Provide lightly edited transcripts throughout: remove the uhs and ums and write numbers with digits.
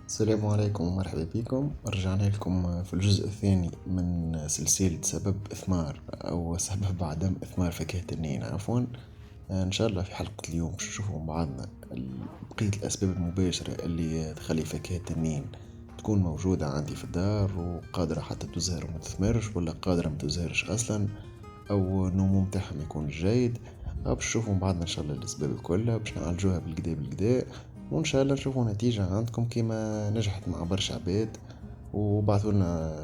السلام عليكم ومرحبا بكم. رجعنا لكم في الجزء الثاني من سلسلة سبب إثمار أو سبب عدم إثمار فاكهة النين عفوا. إن شاء الله في حلقة اليوم باش نشوفوا مع بعضنا بقية الأسباب المباشرة اللي تخلي فاكهة النين تكون موجودة عندي في الدار وقادرة حتى تزهر وما تثمرش، ولا قادرة ما تزهرش أصلا، أو النمو متاعهم يكون جيد. باش نشوفوا مع بعضنا إن شاء الله الأسباب الكلها باش نعالجوها بالكدا بالكدا، وان شاء الله نشوفوا نتيجة عندكم كما نجحت مع برشا عباد، وبعثوا لنا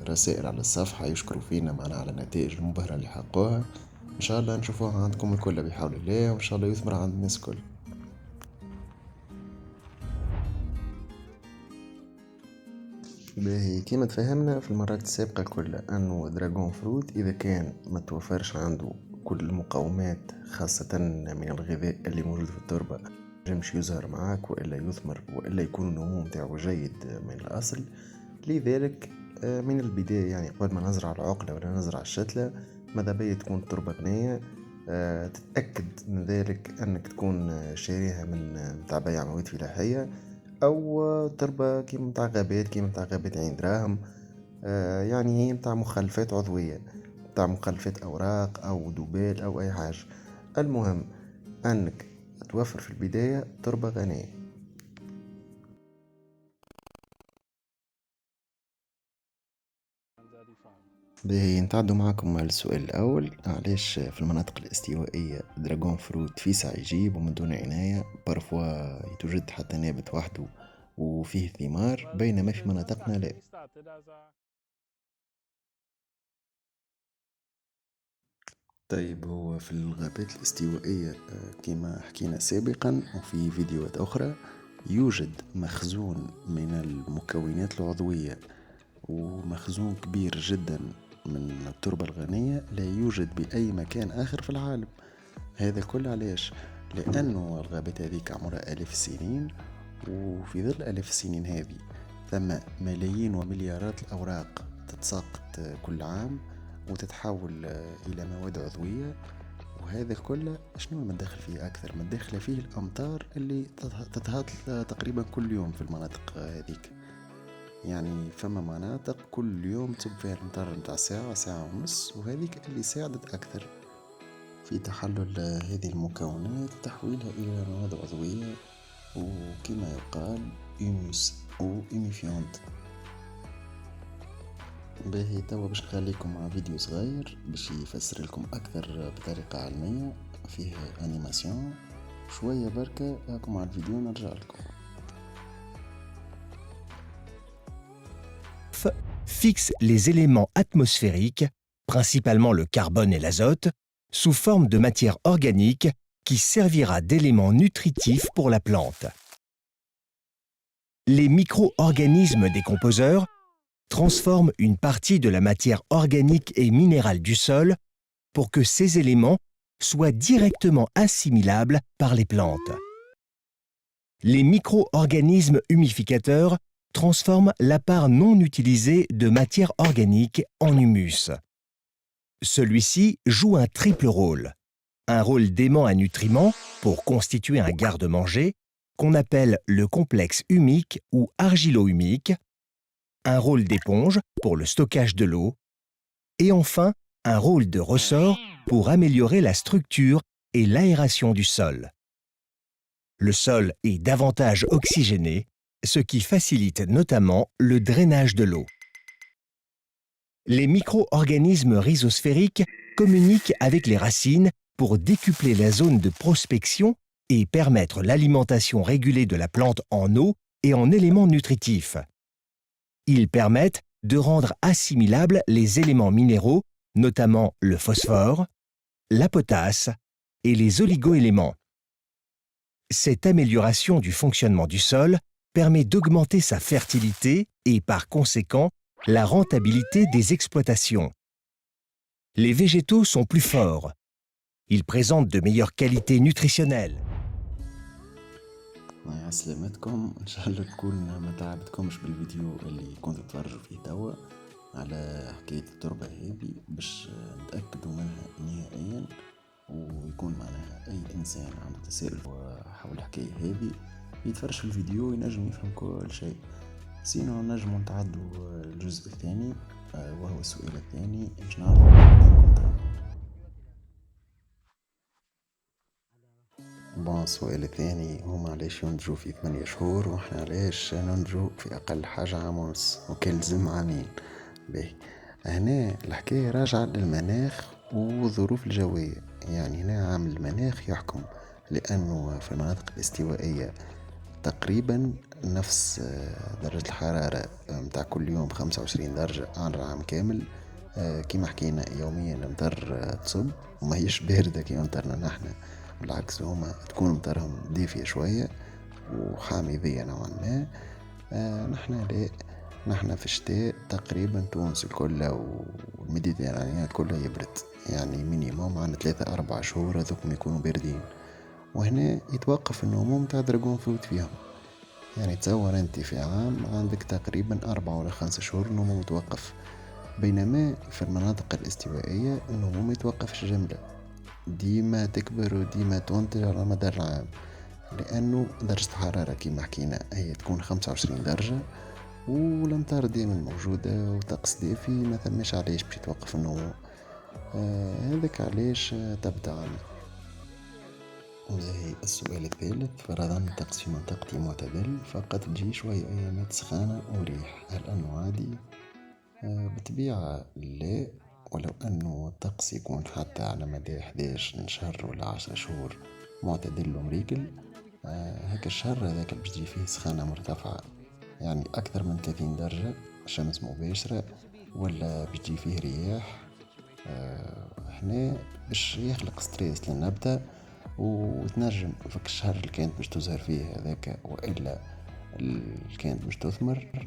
رسائل على الصفحة يشكروا فينا معنا على النتائج المبهرة اللي حقوها. ان شاء الله نشوفوها عندكم الكل بحول الله، وان شاء الله يثمر عند الناس الكل. باهي، كيما تفهمنا في المرات السابقة كلها انه دراغون فروت اذا كان ما توفرش عنده كل المقومات خاصة من الغذاء اللي موجود في التربة ينجمش يزهر معاك والا يثمر والا يكون النمو متاعو جيد من الاصل. لذلك من البداية يعني قبل ما نزرع العقلة ولا نزرع الشتلة ماذا بيا تكون التربة غنية. تتأكد من ذلك أنك تكون شاريها من متاع بيع مواد فلاحية، أو تربة كيما متاع غابات، كيما متاع غابات عين دراهم. يعني هي متاع مخلفات عضوية، متاع مخلفات أوراق أو دبال أو أي حاجة. المهم أنك توفر في البداية تربة غنية. باهي، نتعدو معاكم على السؤال الأول: علاش في المناطق الاستوائية دراغون فروت فيسع يجيب ومن دون عناية، بارفوا يتوجد حتى نابت وحده وفيه ثمار، بينما في مناطقنا لا؟ طيب، هو في الغابات الاستوائية كما حكينا سابقا وفي فيديوهات أخرى يوجد مخزون من المكونات العضوية ومخزون كبير جدا من التربة الغنية لا يوجد بأي مكان آخر في العالم. هذا كل علاش؟ لأنه الغابات هذيك عمرها آلاف السنين، وفي ظل آلاف السنين هذه ثم ملايين ومليارات الأوراق تتساقط كل عام وتتحول إلى مواد عضوية. وهذا كله شنو المداخل فيه أكثر؟ مداخل فيه الأمطار اللي تتهطل تقريبا كل يوم في المناطق هذيك. يعني فما مناطق كل يوم تصب فيها الامطار متاع ساعة ساعة ونص، وهذيك اللي ساعدت أكثر في تحلل هذه المكونات وتحويلها إلى مواد عضوية، وكما يقال إيموس أو إيميفيونت. باهي، توا باش نخليكم مع فيديو صغير باش يفسر لكم أكثر بطريقة علمية، فيه أنيماسيون شوية بركة. راكم مع الفيديو نرجع لكم. Fixe les éléments atmosphériques, principalement le carbone et l'azote, sous forme de matière organique qui servira d'élément nutritif pour la plante. Les micro-organismes décomposeurs transforment une partie de la matière organique et minérale du sol pour que ces éléments soient directement assimilables par les plantes. Les micro-organismes humificateurs transforment la part non utilisée de matière organique en humus. Celui-ci joue un triple rôle. Un rôle d'aimant à nutriments pour constituer un garde-manger, qu'on appelle le complexe humique ou argilo-humique, un rôle d'éponge pour le stockage de l'eau, et enfin un rôle de ressort pour améliorer la structure et l'aération du sol. Le sol est davantage oxygéné, ce qui facilite notamment le drainage de l'eau. Les micro-organismes rhizosphériques communiquent avec les racines pour décupler la zone de prospection et permettre l'alimentation régulée de la plante en eau et en éléments nutritifs. Ils permettent de rendre assimilables les éléments minéraux, notamment le phosphore, la potasse et les oligoéléments. Cette amélioration du fonctionnement du sol permet d'augmenter sa fertilité et par conséquent la rentabilité des exploitations. Les végétaux sont plus forts. Ils présentent de meilleures qualités nutritionnelles. يا سلامتكم، ان شاء الله تكون ما تعبتكمش بالفيديو اللي كنت تتفرجوا فيه توا على حكاية التربة هذه، باش نتأكدوا منها نهائيا، ويكون معناها اي انسان عنده تساؤل حول الحكاية هذه يتفرج في الفيديو ينجم يفهم كل شيء. سينو نجمو نتعدو الجزء الثاني، وهو السؤال الثاني باش نعرفو كونترا. بون السؤال الثاني، هما علاش ينتجو في 8 شهور وإحنا علاش ننتجو في أقل حاجة عام ونص وكلزم عامين؟ باهي، هنا الحكاية راجعة للمناخ والظروف الجوية. يعني هنا عامل المناخ يحكم، لأنه في المناطق الاستوائية تقريبا نفس درجة الحرارة متاع كل يوم 25 درجة على العام كامل. كيما حكينا يوميا المطر تصب وما هيش باردة كيما مطرنا نحنا، بالعكس هما تكون مطرهم دافية شوية وحامضية نوعا ما. نحنا لا، نحنا في الشتاء تقريبا تونس الكل والميديترانيات كلها يبرد، يعني مينيموم عن 3-4 شهور هذوكم يكونوا باردين، وهنا يتوقف النمو متاع دراجون فروت فيهم. يعني تصور انت في عام عندك تقريبا 4 ولا 5 شهور النمو متوقف، بينما في المناطق الاستوائية النمو ما يتوقفش جملة، ديما تكبر وديما تنتج على مدار العام، لأنه درجة الحرارة كيما حكينا هي تكون 25 درجة والأمطار دائما موجودة وطقس دافي، ما ثماش علاش باش يتوقف النمو. هذاك علاش تبدأ عنا. وزي السؤال الثالث، فرضا الطقس في منطقتي معتدل فقط تجي شوية أيامات سخانة وريح، هل أنه عادي؟ بطبيعة لا، ولو أنه الطقس يكون حتى على مدى 11 شهر ولا 10 شهور معتدل ومريقل، هكا الشهر هذاك باش تجي فيه سخانة مرتفعة، يعني أكثر من 30 درجة شمس مباشرة، ولا باش تجي فيه رياح. هنا باش يخلق ستريس للنبتة وتنجم فك الشهر اللي كانت باش تزهر فيه هذاك، وإلا اللي كانت باش تثمر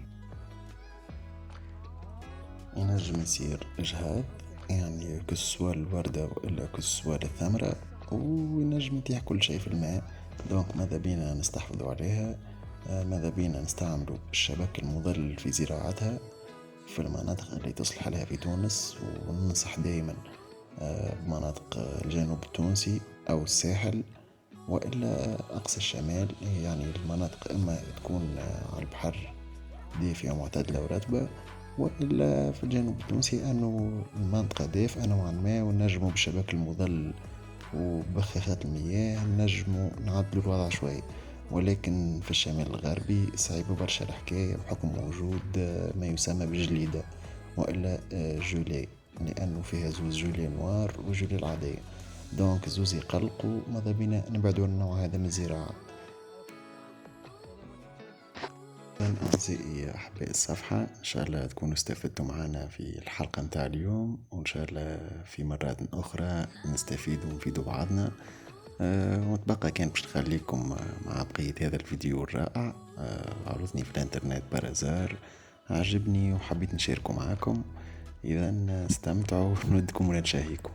ينجم يصير إجهاد، يعني كسوا الوردة وإلا كسوا الثمرة، وينجم يطيح كل شيء في الماء. دونك ماذا بينا نستحفظوا عليها، ماذا بينا نستعملوا الشبك المظلل في زراعتها في المناطق اللي تصلح لها في تونس، وننصح دائما بمناطق الجنوب التونسي أو الساحل وإلا أقصى الشمال، يعني المناطق إما تكون على البحر دافئة معتدلة ورطبة، وإلا في الجنوب التونسي أنه المنطقة دافئة نوعا ما، ونجموا بالشبك المظلل وبخاخات المياه نجموا نعدلوا الوضع شوي. ولكن في الشمال الغربي صعيبة برشا الحكاية بحكم وجود ما يسمى بالجليدة وإلا جولي، لأنه فيها زوز جولي نوار وجولي العادية، دونك زوز يقلقوا، ماذا بينا نبعدوا النوع هذا من الزراعة. أعزائي أحباء الصفحة، إن شاء الله تكونوا استفدتوا معنا في الحلقة متاع اليوم، وإن شاء الله في مرات أخرى نستفيد ونفيدوا بعضنا. وتبقى كان باش نخليكم مع بقية هذا الفيديو الرائع. عرضني في الانترنت بارازار، عجبني وحبيت نشاركه معاكم. إذا استمتعوا ونودكم ونتشاهيكم.